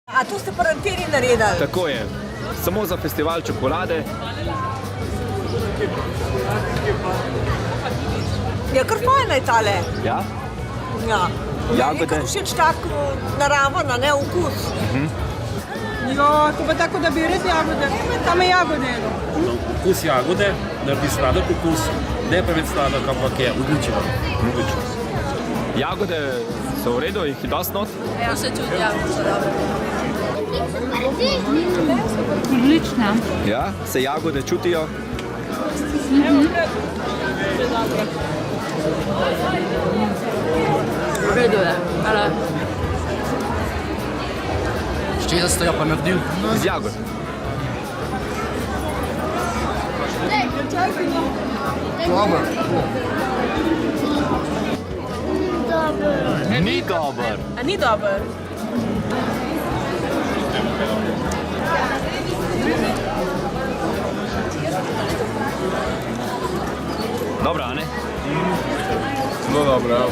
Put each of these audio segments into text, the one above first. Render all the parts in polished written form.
A to ste pa anteni naredili? Tako je. Samo za festival čokolade. Ja, kar fajna je tale. Ja? Ja. Jagode. Je kar všeč tak naraven, a ne okus. Ja, to pa tako, da bi res jagode. Tam je jagode. Okus jagode, naredi sladek okus, ne preveč sladek, ampak je odličen. Jagode so v redu, jih je dosti not. Ja, se čuti, ja, so dobro. Odlična. Ja, se jagode čutijo. V redu je, hvala. S čega ste jo pa naredili? Z jagod. Ni dober. A ni dober? Dobra, a ne? No dobro, ja.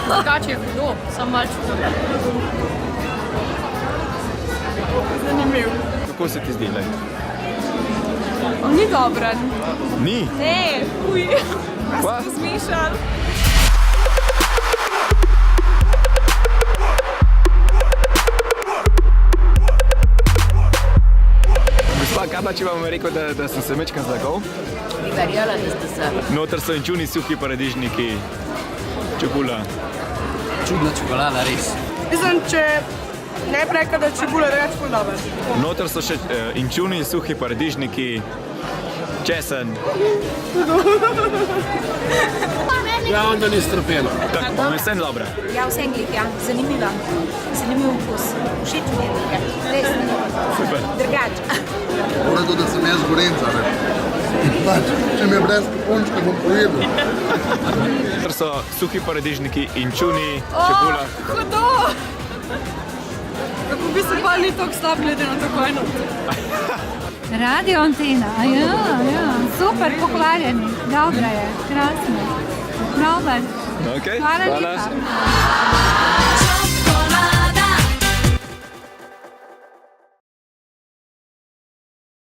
Drugače je hudo, samo malo čutim. Zanimiv. Kako se ti zdi, lej? Ni dobro. Ni? Ne, uj. Kva? Zmišal. Gospa, kaj pa če vam rekel, da sem se mečkam zlagal? Verjela niste se. Noter so inčuni, suhi paradižniki, čebula. Čudna čokolada, res. Mislim, če ne bi rekel, da je čebula reč pol dober. Noter so še inčuni, suhi paradižniki, česen. Ja, onda ni strpeno. Tako, vsem dobro. Ja, vsem glih, ja. Zanimiva. Zanimiv okus. Všeč mi je nekaj. Res Super. drugače. Mora to, da sem jaz Gorenca, ne? Pač, če mi je brez kupončka, bom pojedel. Noter so suhi paradižniki, inčuni, čebula. Hudo! Kako bi se pa ni toliko slab glede na tako eno. Radio Antena, ja. Super, pohvaljeni. Dobra je, krasno. Dobar. Okay. Hvala lepa.